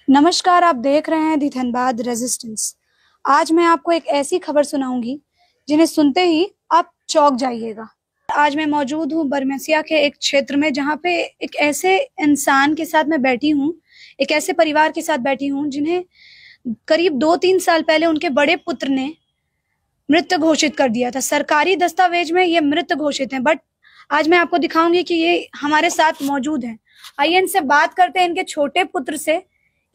नमस्कार, आप देख रहे हैं दी धनबाद रेजिस्टेंस। आज मैं आपको एक ऐसी खबर सुनाऊंगी जिन्हें सुनते ही आप चौंक जाइएगा। आज मैं मौजूद हूँ बरमसिया के एक क्षेत्र में, जहाँ पे एक ऐसे इंसान के साथ मैं बैठी हूँ, एक ऐसे परिवार के साथ बैठी हूँ जिन्हें करीब 2-3 साल पहले उनके बड़े पुत्र ने मृत घोषित कर दिया था। सरकारी दस्तावेज में ये मृत घोषित है, बट आज मैं आपको दिखाऊंगी कि ये हमारे साथ मौजूद हैं। आइए इनसे बात करते हैं, इनके छोटे पुत्र से,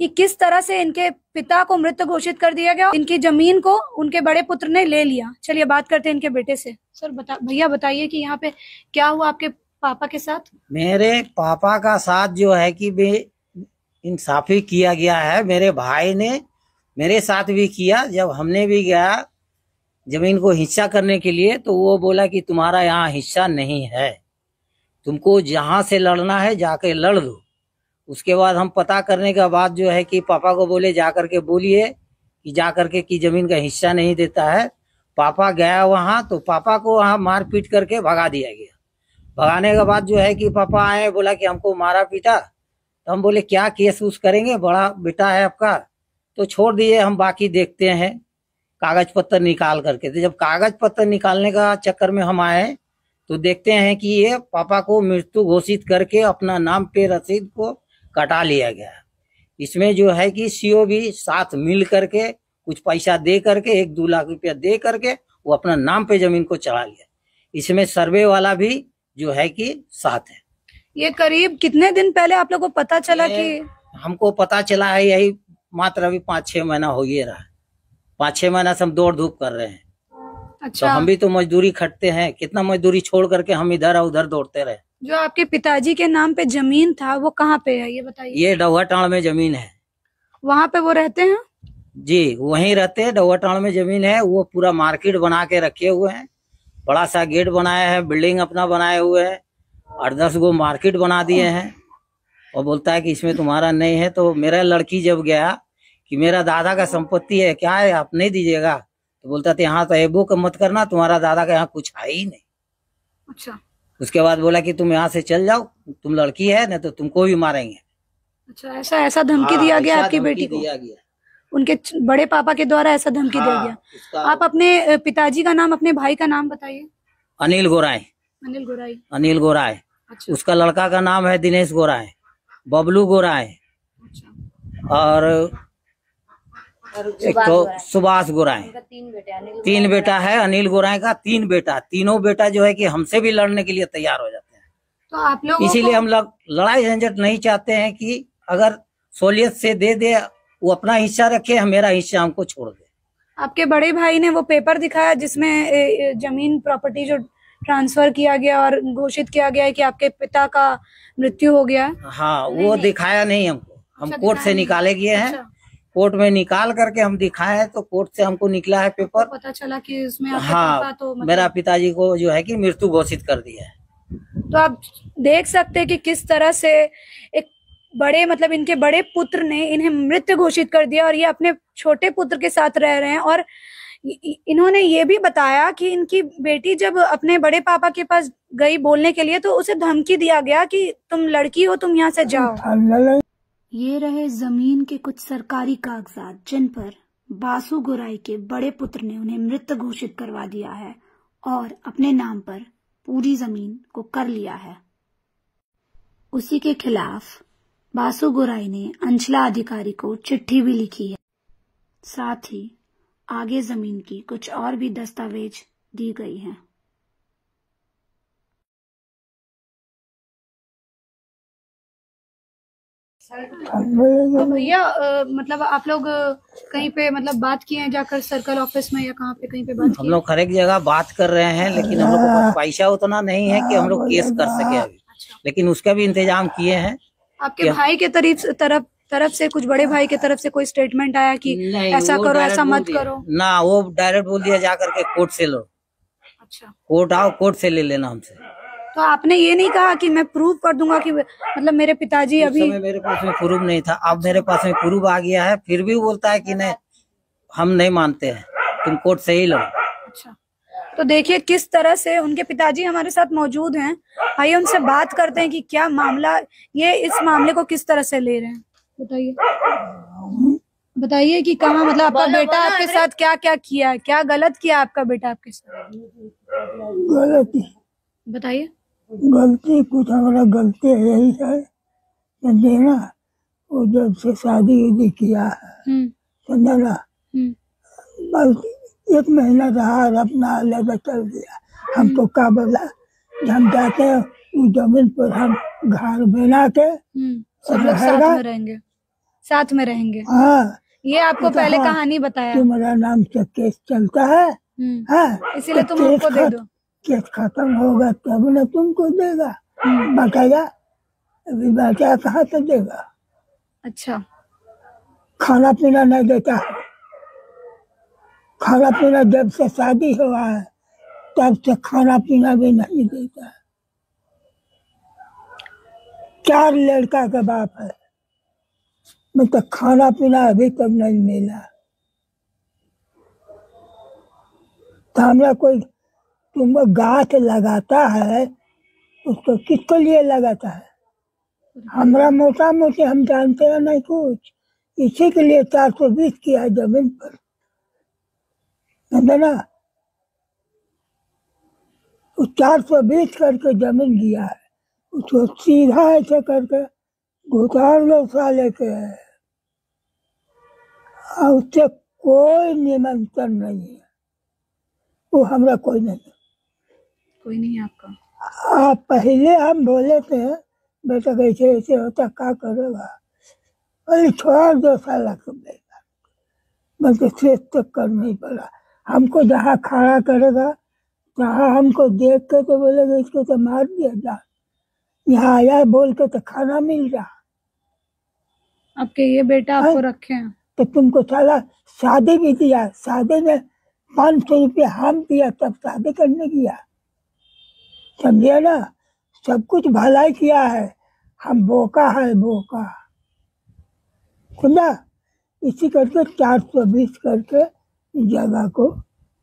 कि किस तरह से इनके पिता को मृत घोषित कर दिया गया, इनकी जमीन को उनके बड़े पुत्र ने ले लिया। चलिए बात करते हैं इनके बेटे से। सर भैया बताइए कि यहाँ पे क्या हुआ आपके पापा के साथ? मेरे पापा का साथ जो है कि इंसाफी किया गया है। मेरे भाई ने मेरे साथ भी किया। जब हमने भी गया जमीन को हिस्सा करने के लिए, तो वो बोला कि तुम्हारा यहाँ हिस्सा नहीं है, तुमको जहां से लड़ना है जाके लड़ लो। उसके बाद हम पता करने के बाद जो है कि पापा को बोले जा करके बोलिए कि जा करके कि जमीन का हिस्सा नहीं देता है। पापा गया वहां, तो पापा को वहां मार पीट करके भगा दिया गया। भगाने के बाद जो है कि पापा आए, बोला कि हमको मारा पीटा। तो हम बोले क्या केस उस करेंगे, बड़ा बेटा है आपका, तो छोड़ दिए, हम बाकी देखते हैं कागज पत्तर निकाल करके। तो जब कागज पत्तर निकालने का चक्कर में हम आए, तो देखते हैं कि ये पापा को मृत्यु घोषित करके अपना नाम पे रसीद को कटा लिया गया। इसमें जो है कि सीओ भी साथ मिल करके कुछ पैसा दे करके 1-2 लाख रुपया दे करके वो अपना नाम पे जमीन को चढ़ा लिया। इसमें सर्वे वाला भी जो है कि साथ है। ये करीब कितने दिन पहले आप लोगों को पता चला? कि हमको पता चला है यही मात्र अभी 5-6 महीना हो गया रहा। 5-6 महीना से हम दौड़ धूप कर रहे हैं। अच्छा। तो हम भी तो मजदूरी खटते हैं, कितना मजदूरी छोड़ करके हम इधर उधर दौड़ते रहे। जो आपके पिताजी के नाम पे जमीन था वो कहाँ पे है, ये बताइए। ये डौहाटाण में जमीन है। वहाँ पे वो रहते हैं? जी वहीं रहते हैं, डौहाटाण में जमीन है। वो पूरा मार्केट बना के रखे हुए हैं, बड़ा सा गेट बनाया है, बिल्डिंग अपना बनाए हुए है, 8-10 गो मार्केट बना दिए हैं। और बोलता है कि इसमें तुम्हारा नहीं है। तो मेरा लड़की जब गया कि मेरा दादा का संपत्ति है, क्या है आप नहीं दीजिएगा, तो बोलता था यहाँ तो एबो का मत करना, तुम्हारा दादा का यहाँ कुछ है ही नहीं। अच्छा। उसके बाद बोला कि तुम यहाँ से चल जाओ, तुम लड़की है ना, तो तुमको भी मारेंगे। अच्छा, ऐसा धमकी दिया गया आपकी बेटी को? दिया गया, उनके बड़े पापा के द्वारा ऐसा धमकी दिया गया। आप अपने पिताजी का नाम, अपने भाई का नाम बताइए। अनिल गोराई। अनिल गोराई। अनिल गोराई। अच्छा। उसका लड़का का नाम है दिनेश गोराई, बबलू गोराई। अच्छा। और एक तो सुभाष गोराई। 3 बेटा है अनिल गोराई का, 3 बेटा। तीनों बेटा जो है कि हमसे भी लड़ने के लिए तैयार हो जाते हैं। तो आप लोग इसीलिए हम लोग लड़ाई झंझट नहीं चाहते हैं कि अगर सहूलियत से दे वो अपना हिस्सा रखे, मेरा हिस्सा हमको छोड़ दे। आपके बड़े भाई ने वो पेपर दिखाया जिसमें जमीन प्रॉपर्टी जो ट्रांसफर किया गया और घोषित किया गया है कि आपके पिता का मृत्यु हो गया है। हाँ वो दिखाया नहीं हमको, हम कोर्ट से निकाले गए हैं। कोर्ट में निकाल करके हम दिखाए हैं, तो कोर्ट से हमको निकला है पेपर, पता चला कि इसमें हाँ तो मेरा पिताजी को जो है कि मृत्यु घोषित कर दिया है। तो आप देख सकते हैं कि किस तरह से एक बड़े, मतलब इनके बड़े पुत्र ने इन्हें मृत घोषित कर दिया, और ये अपने छोटे पुत्र के साथ रह रहे हैं। और इन्होंने ये भी बताया कि इनकी बेटी जब अपने बड़े पापा के पास गई बोलने के लिए, तो उसे धमकी दिया गया कि तुम लड़की हो, तुम यहाँ से जाओ। ये रहे जमीन के कुछ सरकारी कागजात जिन पर बासु गोराई के बड़े पुत्र ने उन्हें मृत घोषित करवा दिया है और अपने नाम पर पूरी जमीन को कर लिया है। उसी के खिलाफ बासु गोराई ने अंचला अधिकारी को चिट्ठी भी लिखी है। साथ ही आगे जमीन की कुछ और भी दस्तावेज दी गई हैं। तो भैया मतलब आप लोग कहीं पे मतलब बात किए हैं जाकर, सर्कल ऑफिस में या कहाँ पे, कहीं पे बात? हम लोग हर एक जगह बात कर रहे हैं, लेकिन हम लोग के पास पैसा उतना नहीं है कि हम लोग केस कर सके अभी। अच्छा। लेकिन उसका भी इंतजाम किए हैं। आपके भाई के तरफ से, कुछ बड़े भाई के तरफ से कोई स्टेटमेंट आया कि ऐसा करो, ऐसा मत करो? ना, वो डायरेक्ट बोल दिया जा करके कोर्ट से लो। अच्छा। कोर्ट आओ, कोर्ट से ले लेना हमसे। तो आपने ये नहीं कहा कि मैं प्रूव कर दूंगा कि मतलब मेरे पिताजी अभी? मेरे पास में प्रूफ नहीं था, अब मेरे पास में प्रूफ आ गया है, फिर भी बोलता है कि नहीं, हम नहीं मानते हैं, तुम कोर्ट से ही लड़ो। अच्छा। तो देखिए किस तरह से उनके पिताजी हमारे साथ मौजूद हैं। आइए उनसे बात करते हैं कि क्या मामला, ये इस मामले को किस तरह से ले रहे हैं। बताइए, बताइए कि कहाँ, मतलब आपका बेटा आपके साथ क्या क्या किया, क्या गलत किया आपका बेटा आपके साथ? गलती बताइए। गलती कुछ हमारा गलती यही है, समझे ना। वो जब से शादी उदी किया है, समझा ना, बस 1 महीना रहा और अपना अलग चल गया। हमको क्या बोला, हम जाते हैं उस जमीन पर, हम घर बना के सब लोग साथ में रहेंगे, साथ में रहेंगे। हाँ, ये आपको पहले कहानी बताया? तुम्हारा नाम से केस चलता है, हाँ, इसीलिए तुम हमको दे दो। केस खत्म होगा तब ना तुमको देगा, बताएगा। अभी बचा कहाँ से देगा? अच्छा, खाना पीना नहीं देता है। खाना पीना जब से शादी हुआ है तब से खाना पीना भी नहीं देता है। 4 लड़का का बाप है, मतलब खाना पीना अभी तक नहीं मिला। तो हमरा कोई तुमको गांठ लगाता है, उसको किसको लिए लगाता है? हमरा मोटा मोटी हम जानते हैं नहीं कुछ, इसी के लिए 420 किया जमीन पर, समझे ना। वो 420 करके जमीन दिया है, उसको सीधा ऐसे करके घुटार लो साले के, और उससे कोई निमंत्रण नहीं है। वो हमरा कोई नहीं आपका। आप पहले हम बोले थे बेटा कैसे ऐसे होता, क्या करेगा? अरे छोड़ दो साला को बेटा, मैं तो शेष तक कर नहीं पड़ा। हमको जहाँ खड़ा करेगा, जहाँ हमको देख के तो बोलेगा इसको तो मार दिया जा, यहाँ आया बोल के तो खाना मिल रहा। आपके ये बेटा आपको रखे हैं तो तुमको साला शादी भी दिया, शादी में 500 रुपये हम दिया तब शादी करने गया, समझे ना। सब कुछ भलाई किया है, हम बोका है बोका, समझा। इसी करके 420 करके जगह को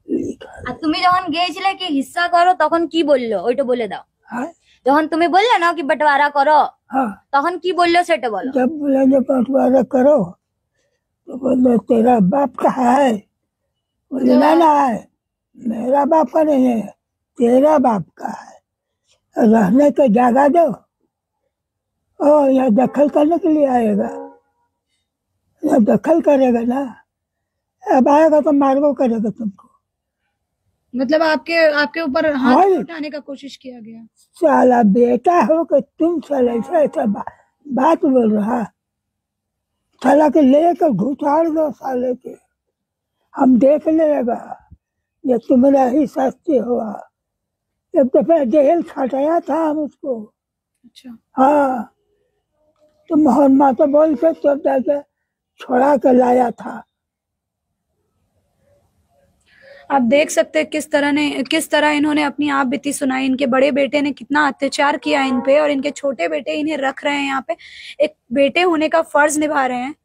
लिखा। আর তুমি যখন গিয়েছিলে কি হিস্সা করো তখন কি বললো ওইটা বলে দাও। যখন তুমি বললে না কি बंटवारा करो, তখন কি বললো সেটা বলো। जब बोले जो बंटवारा करो तो बोले तेरा बाप का है, बोले ना है, मेरा बाप का नहीं है, तेरा बाप का है, रहने का जगह दो। और यहाँ दखल करने के लिए आएगा, यहाँ दखल करेगा ना, अब आएगा तो मारगो करेगा तुमको। मतलब आपके ऊपर हाथ उठाने का कोशिश किया गया। साला बेटा हो कि तुम साला ऐसा बात बोल रहा, साला के लेकर घुसाड़ दो साले के, हम देख लेगा ये तुम्हारा ही शास्ति हुआ। एक दफा जेल खटाया था हम उसको। अच्छा। हाँ, तो मोहन माता बोल के तब जाके छोड़ा के लाया था। आप देख सकते हैं किस तरह इन्होंने अपनी आप बीती सुनाई। इनके बड़े बेटे ने कितना अत्याचार किया इन पे, और इनके छोटे बेटे इन्हें रख रहे हैं यहाँ पे, एक बेटे होने का फर्ज निभा रहे हैं।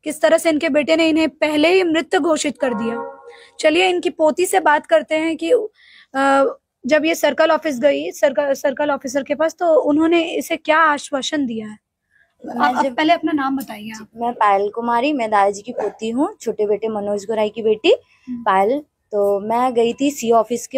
किस तरह से इनके बेटे ने इन्हें पहले ही मृत घोषित कर दिया। चलिए इनकी पोती से बात करते हैं कि जब ये सर्कल ऑफिस गई सर्कल ऑफिसर के पास, तो उन्होंने इसे क्या आश्वासन दिया है? आप पहले अपना नाम बताइए। मैं पायल कुमारी, मैं दादाजी की पोती हूँ, छोटे बेटे मनोज गोराई की बेटी पायल। तो मैं गई थी सीओ ऑफिस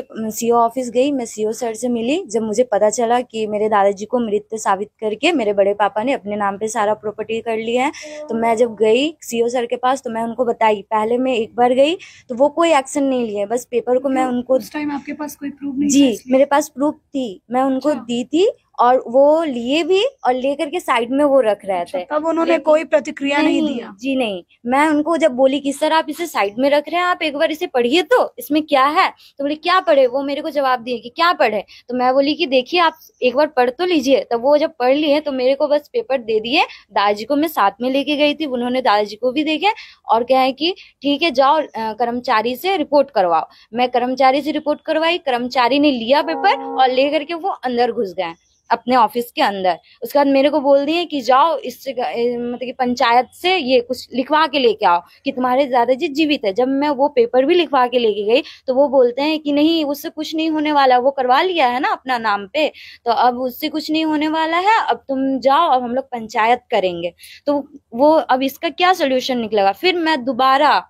गई, मैं सीओ सर से मिली। जब मुझे पता चला कि मेरे दादाजी को मृत साबित करके मेरे बड़े पापा ने अपने नाम पे सारा प्रॉपर्टी कर लिया है, तो मैं जब गई सीओ सर के पास तो मैं उनको बताई। पहले मैं एक बार गई तो वो कोई एक्शन नहीं लिए, बस पेपर को मैं उनको, उस टाइम आपके पास कोई प्रूफ नहीं? जी मेरे पास प्रूफ थी, मैं उनको दी थी और वो लिए भी और लेकर के साइड में वो रख रहे थे। तब उन्होंने कोई प्रतिक्रिया नहीं दिया? जी नहीं। मैं उनको जब बोली कि सर आप इसे साइड में रख रहे हैं, आप एक बार इसे पढ़िए तो इसमें क्या है। तो बोले क्या पढ़े, वो मेरे को जवाब दिए कि क्या पढ़े। तो मैं बोली कि देखिए आप एक बार पढ़ तो लीजिए। तब वो जब पढ़ लिए तो मेरे को बस पेपर दे दिए। दादाजी को मैं साथ में लेके गई थी, उन्होंने दादाजी को भी देखे और क्या है कि ठीक है जाओ कर्मचारी से रिपोर्ट करवाओ। मैं कर्मचारी से रिपोर्ट करवाई, कर्मचारी ने लिया पेपर और लेकर के वो अंदर घुस गए। अपने ऑफिस के अंदर। उसके बाद मेरे को बोल दिए कि जाओ इससे मतलब कि पंचायत से ये कुछ लिखवा के लेके आओ कि तुम्हारे दादाजी जीवित है। जब मैं वो पेपर भी लिखवा के लेके गई तो वो बोलते हैं कि नहीं उससे कुछ नहीं होने वाला, वो करवा लिया है ना अपना नाम पे, तो अब उससे कुछ नहीं होने वाला है, अब तुम जाओ, अब हम लोग पंचायत करेंगे। तो वो अब इसका क्या सोल्यूशन निकलेगा। फिर मैं दोबारा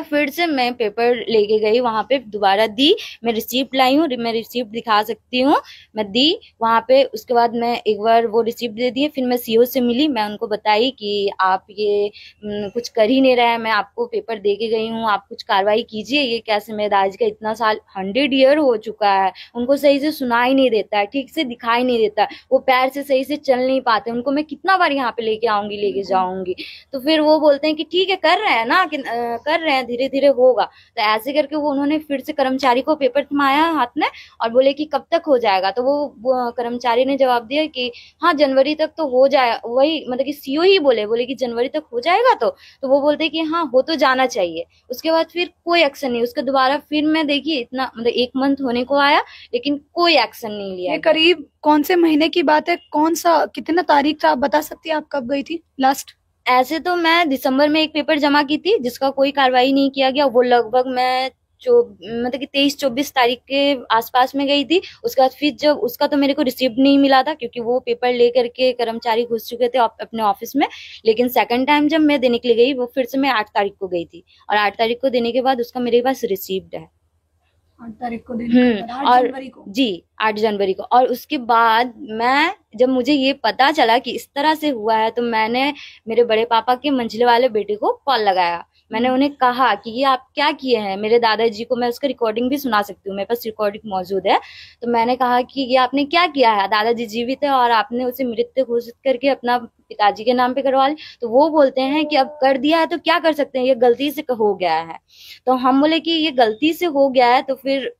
फिर से मैं पेपर लेके गई, वहां पे दोबारा दी, मैं रिसीप्ट लाई हूँ, मैं रिसीप्ट दिखा सकती हूँ, मैं दी वहां पे। उसके बाद मैं एक बार वो रिसीप्ट दे दिए, फिर मैं सीओ से मिली, मैं उनको बताई कि आप ये कुछ कर ही नहीं रहे हैं, मैं आपको पेपर दे के गई हूँ, आप कुछ कार्रवाई कीजिए, ये कैसे मेरे दादाजी का इतना साल 100 ईयर हो चुका है, उनको सही से सुनाई नहीं देता है, ठीक से दिखाई नहीं देता है, वो पैर से सही से चल नहीं पाते, उनको मैं कितना बार यहाँ पे लेके आऊंगी लेके जाऊंगी। तो फिर वो बोलते हैं कि ठीक है कर रहे हैं ना, कर रहे हैं, धीरे धीरे होगा। तो ऐसे करके वो उन्होंने फिर से कर्मचारी को पेपर थमाया हाथ में और बोले कि कब तक हो जाएगा। तो वो कर्मचारी ने जवाब दिया कि हाँ जनवरी तक तो हो जाए, वही मतलब कि सीओ ही बोले कि जनवरी तक हो जाएगा। तो वो बोलते हैं कि हाँ हो तो जाना चाहिए। उसके बाद फिर कोई एक्शन नहीं, उसके दोबारा फिर मैं देखी इतना मतलब 1 मंथ होने को आया लेकिन कोई एक्शन नहीं लिया। ये करीब कौन से महीने की बात है, कौन सा कितना तारीख था, आप बता सकती हैं आप कब गई थी लास्ट? ऐसे तो मैं दिसंबर में एक पेपर जमा की थी जिसका कोई कार्रवाई नहीं किया गया, वो लगभग मैं मतलब कि 23-24 तारीख के आसपास में गई थी। उसके बाद फिर जब उसका तो मेरे को रिसीप्ट नहीं मिला था क्योंकि वो पेपर लेकर के कर्मचारी घुस चुके थे अपने ऑफिस में। लेकिन सेकंड टाइम जब मैं देने के लिए गई वो फिर से मैं 8 तारीख को गई थी और 8 तारीख को देने के बाद उसका मेरे पास रिसीप्ट है। 8 तारीख को देने के बाद, 8 जनवरी को जी 8 जनवरी को। और उसके बाद मैं जब मुझे ये पता चला कि इस तरह से हुआ है तो मैंने मेरे बड़े पापा के मंझले वाले बेटे को कॉल लगाया। मैंने उन्हें कहा कि ये आप क्या किए हैं मेरे दादाजी को, मैं उसका रिकॉर्डिंग भी सुना सकती हूँ, मेरे पास रिकॉर्डिंग मौजूद है। तो मैंने कहा कि ये आपने क्या किया है, दादाजी जीवित है और आपने उसे मृत घोषित करके अपना पिताजी के नाम पे करवा ली। तो वो बोलते हैं कि अब कर दिया है तो क्या कर सकते हैं, ये गलती से हो गया है। तो हम बोले कि ये गलती से हो गया है तो फिर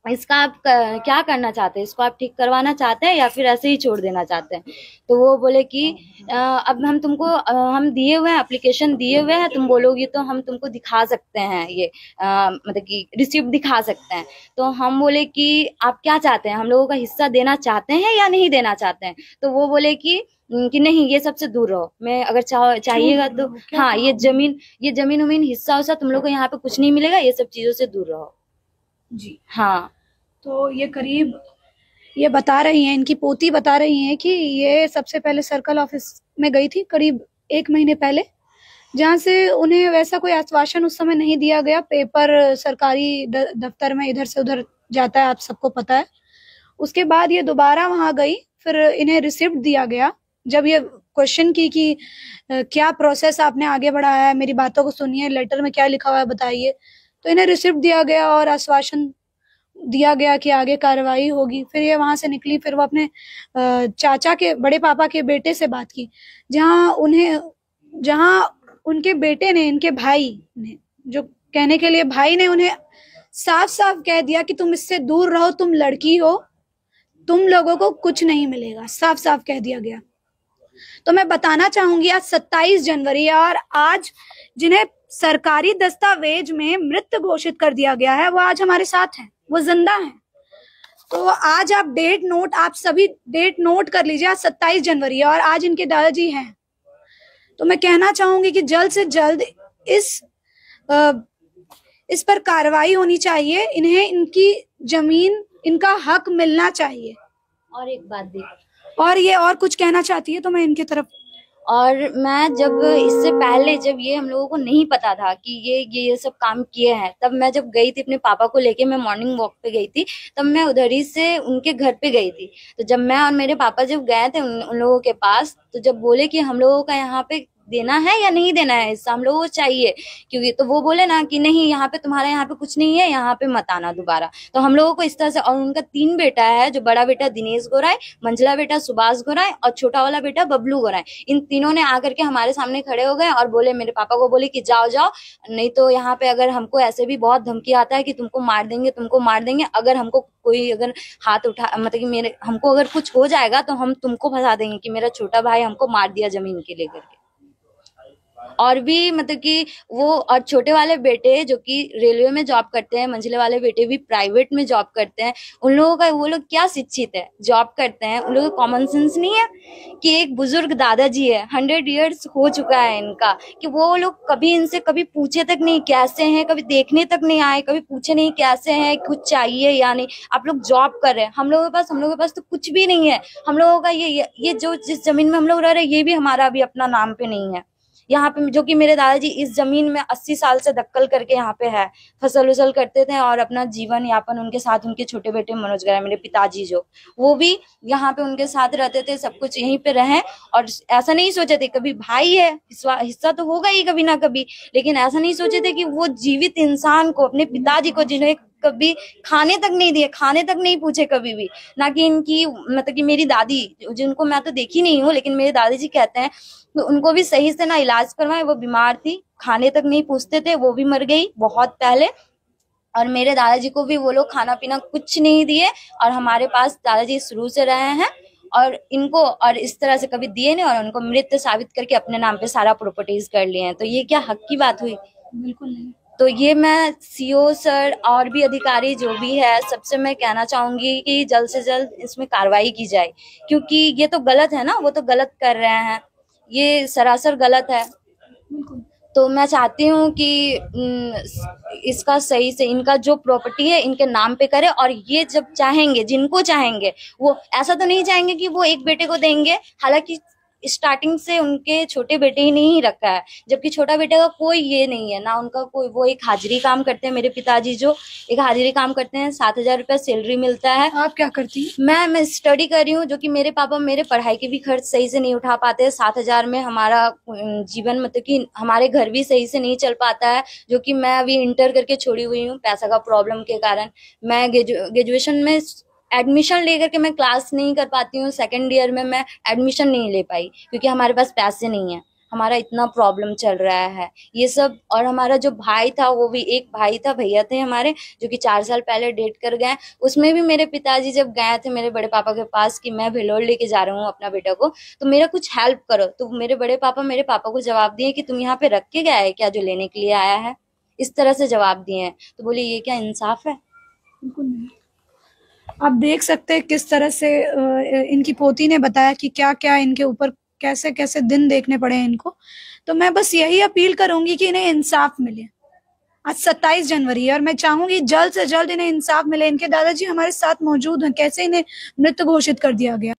इसका आप क्या करना चाहते हैं, इसको आप ठीक करवाना चाहते हैं या फिर ऐसे ही छोड़ देना चाहते हैं। तो वो बोले कि अब हम तुमको हम दिए हुए हैं, एप्लीकेशन दिए हुए हैं, तुम बोलोगी तो हम तुमको दिखा सकते हैं, ये मतलब कि रिसिप्ट दिखा सकते हैं। तो हम बोले कि आप क्या चाहते हैं, हम लोगों का हिस्सा देना चाहते हैं या नहीं देना चाहते हैं। तो वो बोले कि नहीं ये सबसे दूर रहो, मैं अगर चाहिएगा तो हाँ ये जमीन उमीन हिस्सा उस्सा तुम लोग को यहाँ पे कुछ नहीं मिलेगा, ये सब चीजों से दूर रहो जी। हाँ। तो ये करीब ये बता रही हैं, इनकी पोती बता रही हैं कि ये सबसे पहले सर्कल ऑफिस में गई थी करीब 1 महीने पहले, जहां से उन्हें वैसा कोई आश्वासन उस समय नहीं दिया गया। पेपर सरकारी दफ्तर में इधर से उधर जाता है, आप सबको पता है। उसके बाद ये दोबारा वहां गई, फिर इन्हें रिसिप्ट दिया गया। जब ये क्वेश्चन की कि क्या प्रोसेस आपने आगे बढ़ाया है, मेरी बातों को सुनिए, लेटर में क्या लिखा हुआ है बताइए, तो इन्हें रिसिप्ट दिया गया और आश्वासन दिया गया कि आगे कार्रवाई होगी। फिर ये वहां से निकली, फिर वो अपने चाचा के बड़े पापा के बेटे से बात की, जहां उनके बेटे ने, इनके भाई ने, जो कहने के लिए भाई ने उन्हें साफ साफ कह दिया कि तुम इससे दूर रहो, तुम लड़की हो, तुम लोगों को कुछ नहीं मिलेगा, साफ साफ कह दिया गया। तो मैं बताना चाहूंगी आज 27 जनवरी है और आज जिन्हें सरकारी दस्तावेज में मृत घोषित कर दिया गया है वो आज हमारे साथ हैं, वो जिंदा हैं। तो आज आप सभी डेट नोट कर लीजिए, आज 27 जनवरी है और आज इनके दादाजी हैं। तो मैं कहना चाहूंगी कि जल्द से जल्द इस पर कार्रवाई होनी चाहिए, इन्हें इनकी जमीन, इनका हक मिलना चाहिए। और एक बात भी, और ये और कुछ कहना चाहती है तो मैं इनके तरफ। और मैं जब इससे पहले जब ये हम लोगों को नहीं पता था कि ये सब काम किए हैं, तब मैं जब गई थी अपने पापा को लेके, मैं मॉर्निंग वॉक पे गई थी, तब मैं उधर ही से उनके घर पे गई थी। तो जब मैं और मेरे पापा जब गए थे उन लोगों के पास, तो जब बोले कि हम लोगों का यहाँ पे देना है या नहीं देना है, हिस्सा हम लोगों को चाहिए क्योंकि, तो वो बोले ना कि नहीं यहाँ पे तुम्हारे यहाँ पे कुछ नहीं है, यहाँ पे मत आना दोबारा। तो हम लोगों को इस तरह से, और उनका 3 बेटा है, जो बड़ा बेटा दिनेश गोराई, मंझला बेटा सुभाष गोराई और छोटा वाला बेटा बबलू गोराई। इन तीनों ने आकर के हमारे सामने खड़े हो गए और बोले, मेरे पापा को बोले कि जाओ जाओ, नहीं तो यहाँ पे अगर हमको ऐसे भी बहुत धमकी आता है कि तुमको मार देंगे, अगर हमको कोई अगर हाथ उठा, मतलब कि हमको अगर कुछ हो जाएगा तो हम तुमको फंसा देंगे कि मेरा छोटा भाई हमको मार दिया जमीन के लेकर के। और भी मतलब कि वो, और छोटे वाले बेटे जो कि रेलवे में जॉब करते हैं, मंझले वाले बेटे भी प्राइवेट में जॉब करते हैं। उन लोगों का, वो लोग क्या शिक्षित है, जॉब करते हैं, उन लोगों को कॉमन सेंस नहीं है कि एक बुजुर्ग दादाजी है, 100 ईयर्स हो चुका है इनका, कि वो लोग कभी इनसे कभी पूछे तक नहीं कैसे हैं, कभी देखने तक नहीं आए, कभी पूछे नहीं कैसे हैं, कुछ चाहिए या नहीं। आप लोग जॉब कर रहे हैं, हम लोगों के पास तो कुछ भी नहीं है। हम लोगों का ये जो जिस जमीन में हम लोग रह रहे हैं, ये भी हमारा भी अपना नाम पे नहीं है यहाँ पे, जो कि मेरे दादाजी इस जमीन में 80 साल से दक्कल करके यहाँ पे है, फसल उसल करते थे और अपना जीवन यापन उनके साथ, उनके छोटे बेटे मनोज गराई, मेरे पिताजी जो, वो भी यहाँ पे उनके साथ रहते थे, सब कुछ यहीं पे रहे। और ऐसा नहीं सोचे थे, कभी भाई है, हिस्सा तो होगा ही कभी ना कभी, लेकिन ऐसा नहीं सोचे थे कि वो जीवित इंसान को, अपने पिताजी को, जिन्हें कभी खाने तक नहीं दिए, खाने तक नहीं पूछे कभी भी, ना कि इनकी मतलब कि मेरी दादी, जिनको मैं तो देखी नहीं हूँ, लेकिन मेरे दादाजी कहते हैं तो उनको भी सही से ना इलाज करवाए, वो बीमार थी, खाने तक नहीं पूछते थे, वो भी मर गई बहुत पहले। और मेरे दादाजी को भी वो लोग खाना पीना कुछ नहीं दिए, और हमारे पास दादाजी शुरू से रहे हैं, और इनको और इस तरह से कभी दिए नहीं, और उनको मृत साबित करके अपने नाम पे सारा प्रॉपर्टीज कर लिए हैं। तो ये क्या हक की बात हुई? बिल्कुल नहीं। तो ये मैं सीओ सर और भी अधिकारी जो भी है, सबसे मैं कहना चाहूंगी कि जल्द से जल्द इसमें कार्रवाई की जाए, क्योंकि ये तो गलत है ना, वो तो गलत कर रहे हैं, ये सरासर गलत है। तो मैं चाहती हूँ कि इसका सही से, इनका जो प्रॉपर्टी है इनके नाम पे करे, और ये जब चाहेंगे, जिनको चाहेंगे, वो ऐसा तो नहीं चाहेंगे कि वो एक बेटे को देंगे, हालांकि स्टार्टिंग से उनके छोटे बेटे ही नहीं रखा है, जबकि छोटा बेटे का कोई ये नहीं है ना, उनका कोई, वो एक हाजिरी काम करते हैं, मेरे पिताजी जो एक हाजिरी काम करते हैं, 7,000 रुपया सैलरी मिलता है। आप क्या करती हैं? मैं स्टडी कर रही हूँ, जो कि मेरे पापा मेरे पढ़ाई के भी खर्च सही से नहीं उठा पाते हैं। 7,000 में हमारा जीवन, मतलब कि हमारे घर भी सही से नहीं चल पाता है, जो कि मैं अभी इंटर करके छोड़ी हुई हूँ पैसा का प्रॉब्लम के कारण। मैं ग्रेजुएशन में एडमिशन लेकर के मैं क्लास नहीं कर पाती हूँ, सेकेंड ईयर में मैं एडमिशन नहीं ले पाई, क्योंकि हमारे पास पैसे नहीं है, हमारा इतना प्रॉब्लम चल रहा है ये सब। और हमारा जो भाई था, वो भी, एक भाई था, भैया थे हमारे, जो कि 4 साल पहले डेट कर गए। उसमें भी मेरे पिताजी जब गए थे मेरे बड़े पापा के पास कि मैं भेलोर लेके जा रहा हूँ अपना बेटा को, तो मेरा कुछ हेल्प करो, तो मेरे बड़े पापा मेरे पापा को जवाब दिए कि तुम यहाँ पे रख के गया है क्या, जो लेने के लिए आया है, इस तरह से जवाब दिए हैं। तो बोले ये क्या इंसाफ है? बिल्कुल नहीं। आप देख सकते हैं किस तरह से इनकी पोती ने बताया कि क्या क्या इनके ऊपर कैसे कैसे दिन देखने पड़े हैं इनको। तो मैं बस यही अपील करूंगी कि इन्हें इंसाफ मिले। आज 27 जनवरी है और मैं चाहूंगी जल्द से जल्द इन्हें इंसाफ मिले। इनके दादाजी हमारे साथ मौजूद हैं, कैसे इन्हें मृत घोषित कर दिया गया।